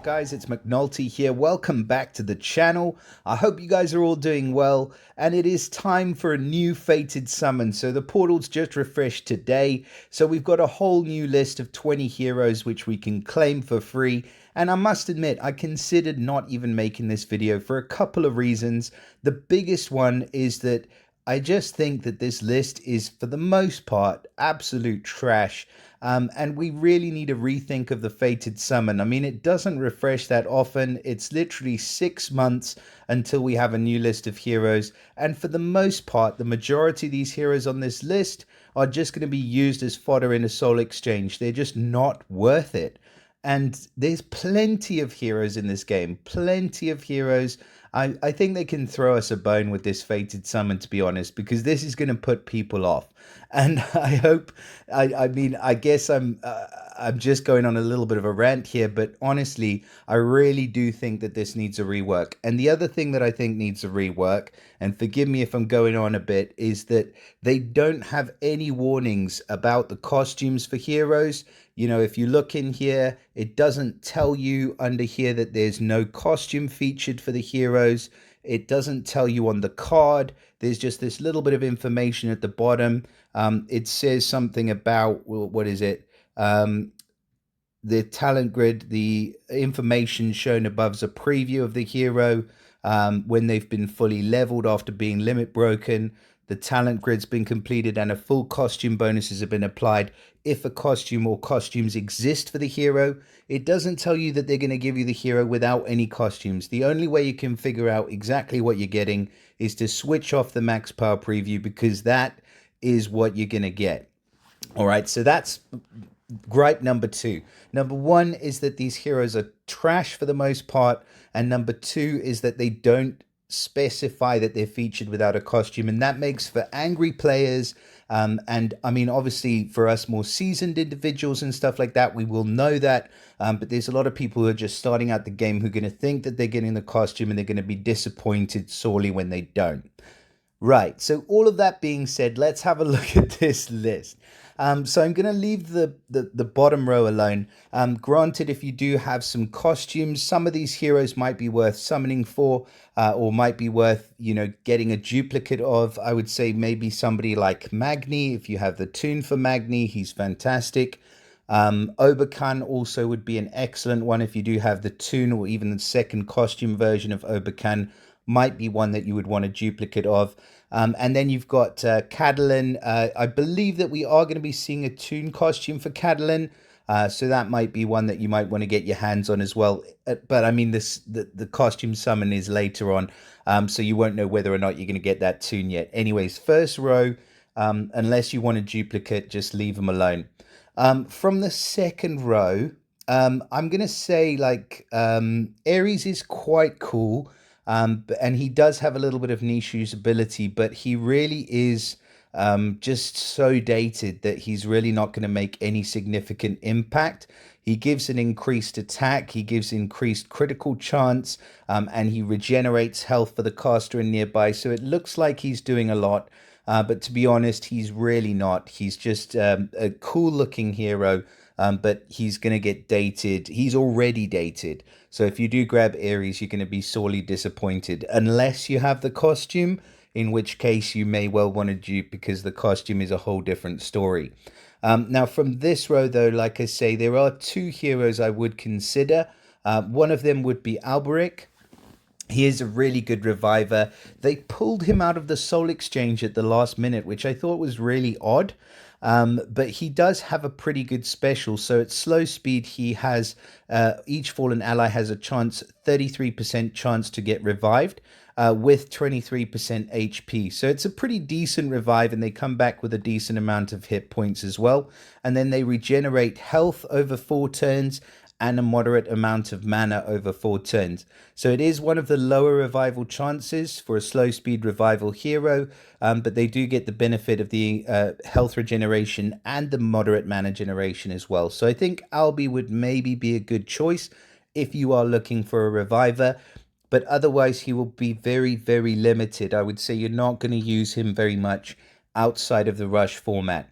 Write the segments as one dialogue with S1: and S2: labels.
S1: up, guys? It's McNulty here. Welcome back to the channel. I hope you guys are all doing well, and it is time for a new Fated Summon. So the portal's just refreshed today, so we've got a whole new list of 20 heroes which we can claim for free. And I must admit, I considered not even making this video for a couple of reasons. The biggest one is that I just think that this list is, for the most part, absolute trash. And we really need a rethink of the Fated Summon. I mean, it doesn't refresh that often. It's literally 6 months until we have a new list of heroes. And for the most part, the majority of these heroes on this list are just going to be used as fodder in a soul exchange. They're just not worth it. And there's plenty of heroes in this game, plenty of heroes. I think they can throw us a bone with this Fated Summon, to be honest, because this is going to put people off. And I hope, I mean, I guess I'm just going on a little bit of a rant here, but honestly, I really do think that this needs a rework. And the other thing that I think needs a rework, and forgive me if I'm going on a bit, is that they don't have any warnings about the costumes for heroes. You know, if you look in here, it doesn't tell you under here that there's no costume featured for the heroes. It doesn't tell you on the card. There's just this little bit of information at the bottom. It says something about, well, what is it? The talent grid, the information shown above is a preview of the hero when they've been fully leveled after being limit broken. The talent grid's been completed and a full costume bonuses have been applied if a costume or costumes exist for the hero. It doesn't tell you that they're going to give you the hero without any costumes. The only way you can figure out exactly what you're getting is to switch off the max power preview, because that is what you're going to get. All right, so that's gripe number two. Number one is that these heroes are trash for the most part, and number two is that they don't specify that they're featured without a costume, and that makes for angry players. And I mean, obviously for us more seasoned individuals and stuff like that, we will know that, but there's a lot of people who are just starting out the game who are going to think that they're getting the costume, and they're going to be disappointed sorely when they don't. Right, so all of that being said, let's have a look at this list. So I'm going to leave the bottom row alone. Granted, if you do have some costumes, some of these heroes might be worth summoning for, or might be worth, you know, getting a duplicate of. I would say maybe somebody like Magni. If you have the tune for Magni, he's fantastic. Oberkan also would be an excellent one if you do have the tune, or even the second costume version of Oberkan might be one that you would want a duplicate of. And then you've got Catalan. I believe that we are going to be seeing a tune costume for Catalan. So that might be one that you might want to get your hands on as well. But I mean, the costume summon is later on. So you won't know whether or not you're going to get that tune yet. Anyways, first row, unless you want a duplicate, just leave them alone. From the second row, I'm going to say like Ares is quite cool. And he does have a little bit of niche usability, but he really is just so dated that he's really not going to make any significant impact. He gives an increased attack, he gives increased critical chance, and he regenerates health for the caster and nearby. So it looks like he's doing a lot, but to be honest, he's really not. He's just a cool looking hero. But he's going to get dated. He's already dated. So if you do grab Ares, you're going to be sorely disappointed. Unless you have the costume, in which case you may well want to dupe, because the costume is a whole different story. Now from this row though, like I say, there are two heroes I would consider. One of them would be Alberic. He is a really good reviver. They pulled him out of the soul exchange at the last minute, which I thought was really odd. But he does have a pretty good special. So at slow speed, he has each fallen ally has a chance, 33% chance to get revived with 23% HP. So it's a pretty decent revive, and they come back with a decent amount of hit points as well. And then they regenerate health over 4 turns and a moderate amount of mana over 4 turns. So it is one of the lower revival chances for a slow speed revival hero, but they do get the benefit of the health regeneration and the moderate mana generation as well. So I think Albi would maybe be a good choice if you are looking for a reviver, but otherwise he will be very, very limited. I would say you're not going to use him very much outside of the rush format.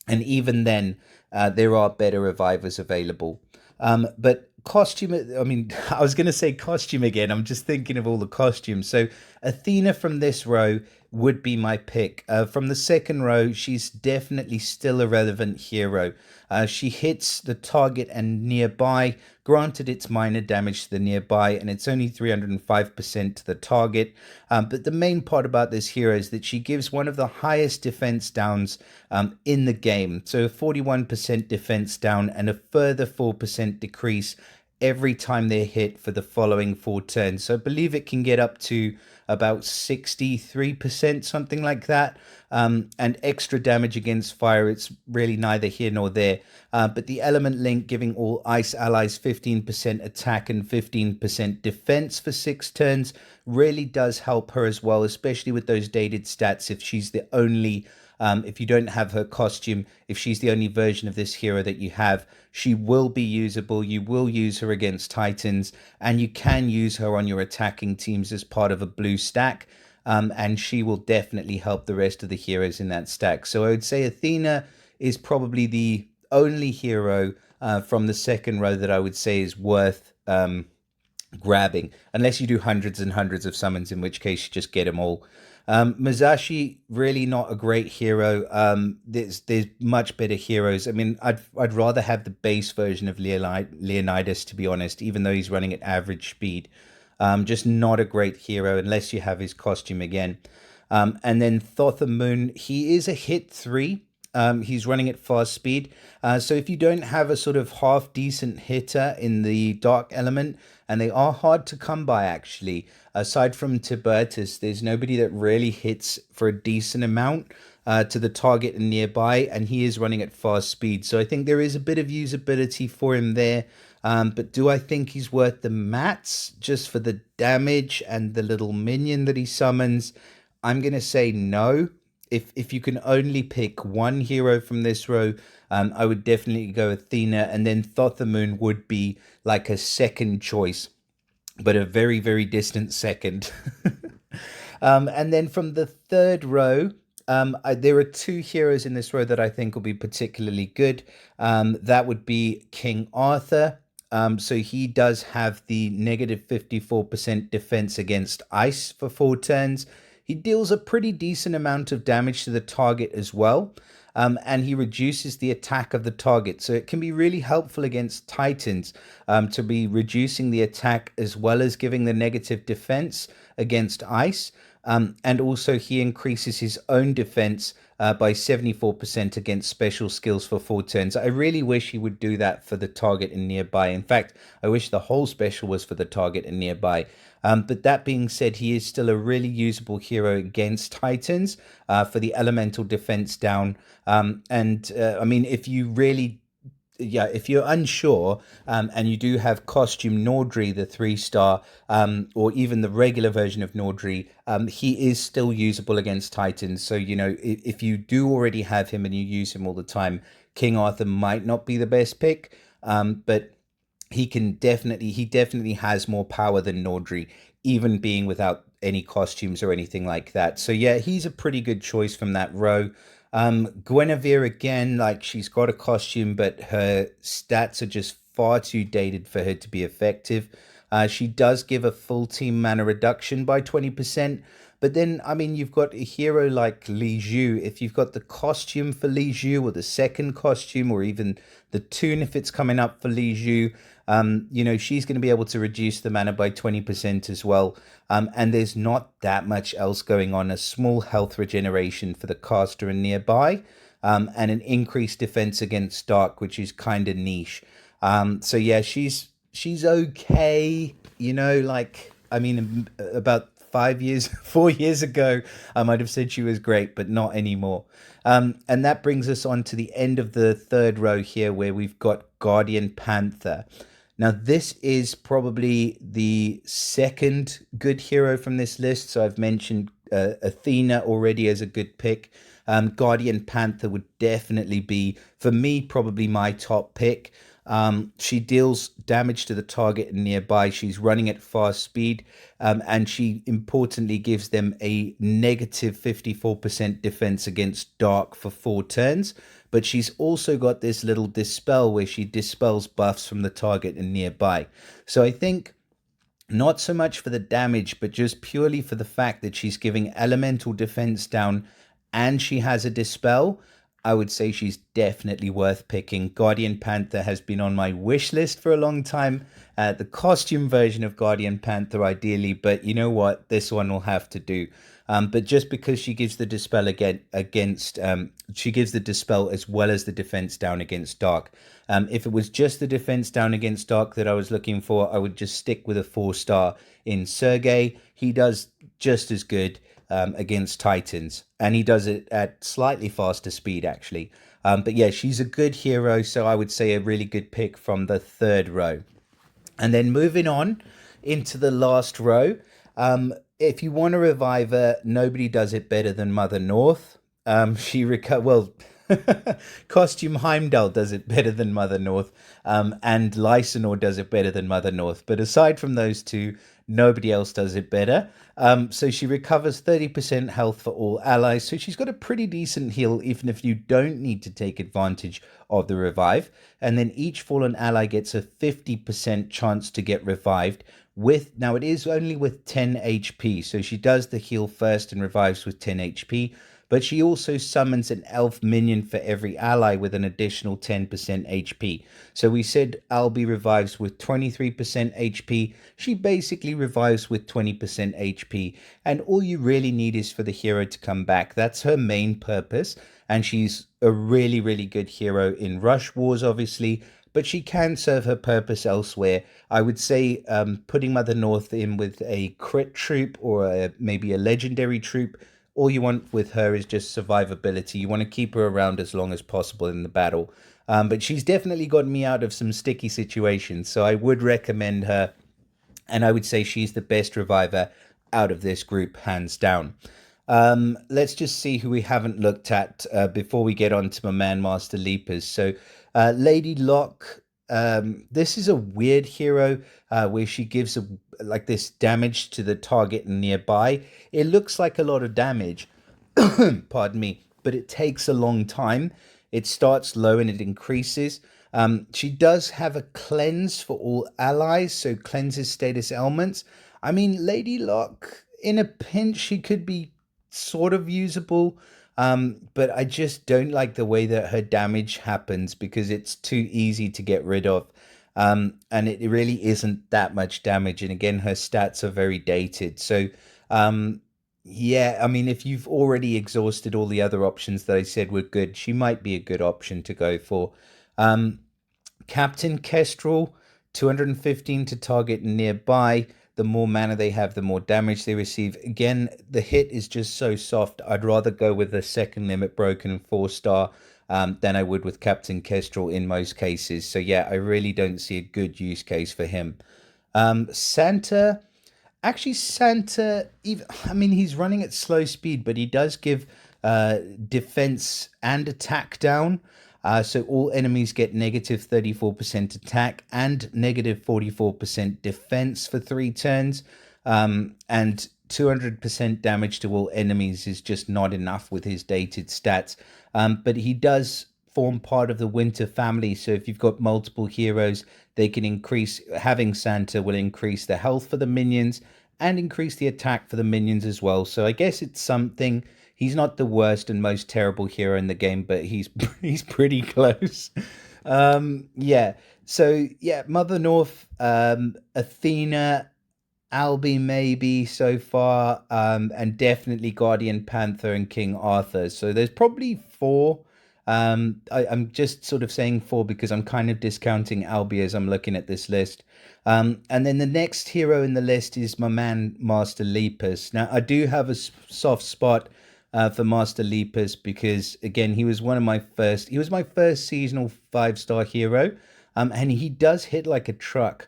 S1: And even then, there are better revivers available. But costume, I mean, I was going to say costume again. I'm just thinking of all the costumes. So Athena from this row would be my pick. From the second row, she's definitely still a relevant hero. She hits the target and nearby. Granted, it's minor damage to the nearby, and it's only 305% to the target. But the main part about this hero is that she gives one of the highest defense downs in the game. So a 41% defense down and a further 4% decrease every time they're hit for the following 4 turns. So I believe it can get up to about 63%, something like that. And extra damage against fire, it's really neither here nor there. But the element link giving all ice allies 15% attack and 15% defense for 6 turns really does help her as well, especially with those dated stats if she's the only if you don't have her costume, if she's the only version of this hero that you have, she will be usable. You will use her against Titans, and you can use her on your attacking teams as part of a blue stack. And she will definitely help the rest of the heroes in that stack. So I would say Athena is probably the only hero from the second row that I would say is worth grabbing, unless you do hundreds and hundreds of summons, in which case you just get them all. Masashi, really not a great hero. There's much better heroes. I mean, I'd rather have the base version of Leonidas, to be honest, even though he's running at average speed. Just not a great hero unless you have his costume again. And then Thothamoon, he is a hit 3. He's running at fast speed. So if you don't have a sort of half decent hitter in the dark element, and they are hard to come by actually, aside from Tibertus, there's nobody that really hits for a decent amount to the target and nearby, and he is running at fast speed. So I think there is a bit of usability for him there. But do I think he's worth the mats just for the damage and the little minion that he summons? I'm going to say no. If you can only pick one hero from this row, I would definitely go Athena, and then Thothamoon would be like a second choice, but a very, very distant second. And then from the third row, there are two heroes in this row that I think will be particularly good. That would be King Arthur. So he does have the negative 54% defense against ice for 4 turns. He deals a pretty decent amount of damage to the target as well. And he reduces the attack of the target. So it can be really helpful against Titans to be reducing the attack as well as giving the negative defense against ice. And also he increases his own defense by 74% against special skills for 4 turns. I really wish he would do that for the target and nearby. In fact, I wish the whole special was for the target and nearby. But that being said, he is still a really usable hero against Titans for the elemental defense down. I mean, if you really, yeah, if you're unsure and you do have costume Nordri, the 3-star, or even the regular version of Nordri, he is still usable against Titans. So, you know, if you do already have him and you use him all the time, King Arthur might not be the best pick, but he definitely has more power than Nordri, even being without any costumes or anything like that. So yeah, he's a pretty good choice from that row. Guinevere again, like she's got a costume, but her stats are just far too dated for her to be effective. She does give a full team mana reduction by 20%. But then, I mean, you've got a hero like Li Zhu. If you've got the costume for Li Zhu, or the second costume, or even the tune if it's coming up for Li Zhu, you know, she's going to be able to reduce the mana by 20% as well. And there's not that much else going on. A small health regeneration for the caster and nearby, and an increased defense against dark, which is kind of niche. So yeah, she's okay. You know, like, I mean, about 5 years, 4 years ago, I might have said she was great, but not anymore. And that brings us on to the end of the third row here, where we've got Guardian Panther. Now, this is probably the second good hero from this list. So I've mentioned Athena already as a good pick. Guardian Panther would definitely be, for me, probably my top pick. She deals damage to the target and nearby. She's running at fast speed, and she importantly gives them a negative 54% defense against dark for 4 turns. But she's also got this little dispel where she dispels buffs from the target and nearby. So I think not so much for the damage, but just purely for the fact that she's giving elemental defense down and she has a dispel. I would say she's definitely worth picking. Guardian Panther has been on my wish list for a long time. The costume version of Guardian Panther, ideally, but you know what? This one will have to do. But just because she gives the dispel she gives the dispel as well as the defense down against dark. If it was just the defense down against dark that I was looking for, I would just stick with a 4-star in Sergei. He does just as good against Titans, and he does it at slightly faster speed actually. But yeah, she's a good hero, so I would say a really good pick from the third row. And then moving on into the last row, if you want to revive her, nobody does it better than Mother North. Costume Heimdall does it better than Mother North, and Lysanor does it better than Mother North. But aside from those two, nobody else does it better. So she recovers 30% health for all allies. So she's got a pretty decent heal, even if you don't need to take advantage of the revive. And then each fallen ally gets a 50% chance to get revived. Now it is only with 10 HP. So she does the heal first and revives with 10 HP. But she also summons an elf minion for every ally with an additional 10% HP. So we said Albie revives with 23% HP. She basically revives with 20% HP. And all you really need is for the hero to come back. That's her main purpose. And she's a really, really good hero in Rush Wars, obviously. But she can serve her purpose elsewhere. I would say putting Mother North in with a crit troop or maybe a legendary troop. All you want with her is just survivability. You want to keep her around as long as possible in the battle. But she's definitely gotten me out of some sticky situations, so I would recommend her. And I would say she's the best reviver out of this group, hands down. Let's just see who we haven't looked at before we get on to my man, Master Leapers. So Lady Locke, this is a weird hero where she gives like this damage to the target nearby. It looks like a lot of damage, pardon me, but it takes a long time. It starts low and it increases. She does have a cleanse for all allies, so cleanses status ailments. I mean, Lady Locke, in a pinch, she could be sort of usable. But I just don't like the way that her damage happens because it's too easy to get rid of. And it really isn't that much damage. And again, her stats are very dated. So, yeah, I mean, if you've already exhausted all the other options that I said were good, she might be a good option to go for. Captain Kestrel, 215 to target nearby. The more mana they have, the more damage they receive. Again, the hit is just so soft. I'd rather go with a second limit broken 4-star than I would with Captain Kestrel in most cases. So yeah, I really don't see a good use case for him. Santa, actually Santa, even, I mean, he's running at slow speed, but he does give defense and attack down. So all enemies get negative 34% attack and negative 44% defense for 3 turns. And 200% damage to all enemies is just not enough with his dated stats. But he does form part of the Winter family. So if you've got multiple heroes, they can increase, having Santa will increase the health for the minions and increase the attack for the minions as well. So I guess it's something. He's not the worst and most terrible hero in the game, but he's pretty close. Yeah. So yeah, Mother North, Athena, Albie maybe so far, and definitely Guardian Panther and King Arthur. So there's probably 4. I'm just sort of saying 4 because I'm kind of discounting Albie as I'm looking at this list. And then the next hero in the list is my man Master Lepus. Now I do have a soft spot for Master Lepus because again he was my first seasonal 5-star hero, and he does hit like a truck.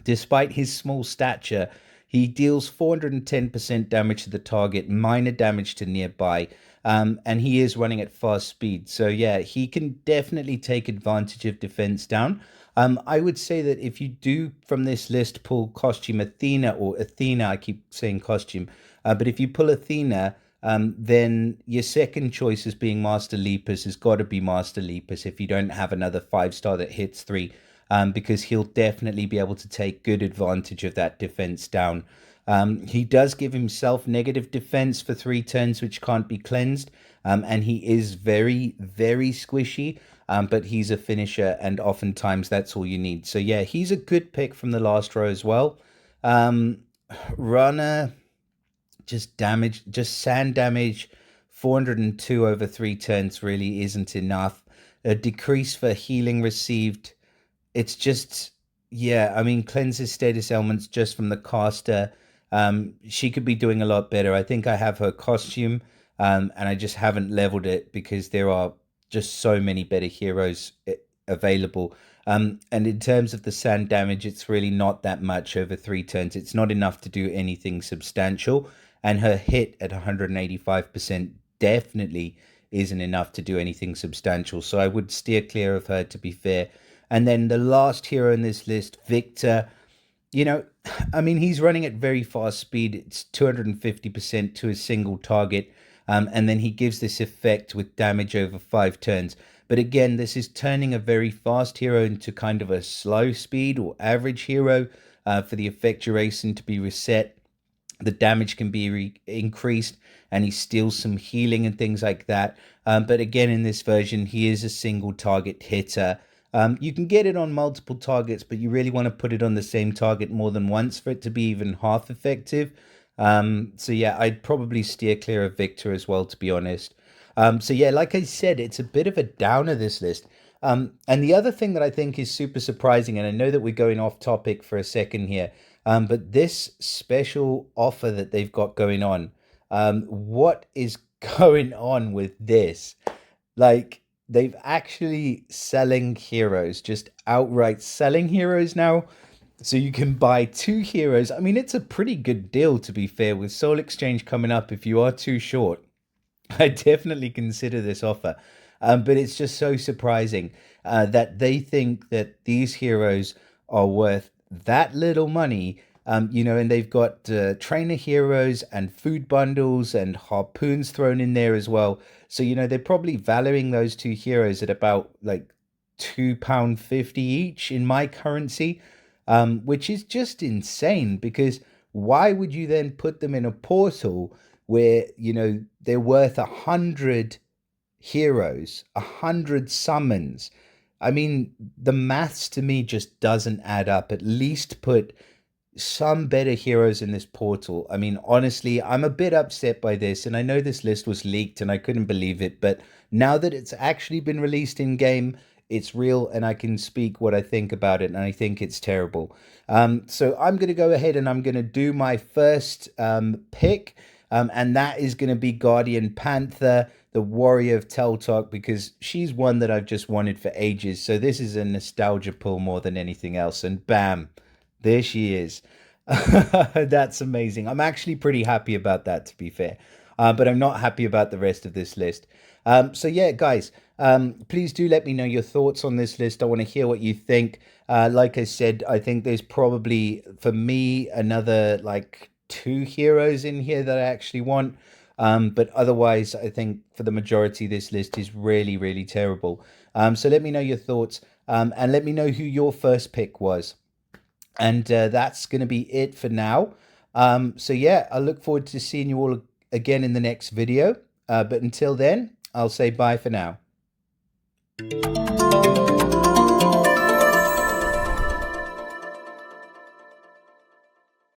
S1: Despite his small stature, he deals 410% damage to the target, minor damage to nearby. and he is running at fast speed. So yeah, he can definitely take advantage of defense down. I would say that if you do from this list pull costume Athena or Athena, I keep saying costume, but if you pull Athena, then your second choice as being Master Lepus has got to be Master Lepus if you don't have another 5-star that hits three, because he'll definitely be able to take good advantage of that defense down. He does give himself negative defense for 3 turns, which can't be cleansed. And he is very, very squishy, but he's a finisher, and oftentimes that's all you need. So, yeah, he's a good pick from the last row as well. Um, Runner, just damage, just sand damage, 402 over 3 turns really isn't enough. A decrease for healing received, it's just, yeah, I mean, cleanses status elements just from the caster. She could be doing a lot better. I think I have her costume, and I just haven't leveled it because there are just so many better heroes available. And in terms of the sand damage, it's really not that much over 3 turns. It's not enough to do anything substantial. And her hit at 185% definitely isn't enough to do anything substantial. So I would steer clear of her, to be fair. And then the last hero in this list, Victor, you know, I mean, he's running at very fast speed. It's 250% to a single target. And then he gives this effect with damage over 5 turns. But again, this is turning a very fast hero into kind of a slow speed or average hero, for the effect duration to be reset. The damage can be increased, and he steals some healing and things like that. But again, in this version, he is a single target hitter. You can get it on multiple targets, but you really want to put it on the same target more than once for it to be even half effective. So yeah, I'd probably steer clear of Victor as well, to be honest. So yeah, like I said, it's a bit of a downer, this list. And the other thing that I think is super surprising, and I know that we're going off topic for a second here, but this special offer that they've got going on, what is going on with this? Like, they've actually selling heroes, just outright selling heroes now. So you can buy 2 heroes. I mean, it's a pretty good deal, to be fair, with Soul Exchange coming up. If you are too short, I definitely consider this offer. But it's just so surprising that they think that these heroes are worth that little money. And they've got trainer heroes and food bundles and harpoons thrown in there as well. So, they're probably valuing those 2 heroes at about like £2.50 each in my currency, which is just insane because why would you then put them in a portal where, they're worth 100 heroes, 100 summons? I mean, the maths to me just doesn't add up. At least put some better heroes in this portal. I mean, honestly, I'm a bit upset by this, and I know this list was leaked and I couldn't believe it, but now that it's actually been released in game, it's real and I can speak what I think about it, and I think it's terrible. So I'm going to go ahead and I'm going to do my first pick, and that is going to be Guardian Panther, the Warrior of Teltok, because she's one that I've just wanted for ages. So this is a nostalgia pull more than anything else, and bam, there she is. That's amazing. I'm actually pretty happy about that, to be fair. But I'm not happy about the rest of this list. So yeah, guys, please do let me know your thoughts on this list. I want to hear what you think. Like I said, I think there's probably, for me, another like 2 heroes in here that I actually want. But otherwise, I think for the majority, this list is really, really terrible. So let me know your thoughts, and let me know who your first pick was. And that's going to be it for now. So yeah, I look forward to seeing you all again in the next video. But until then, I'll say bye for now.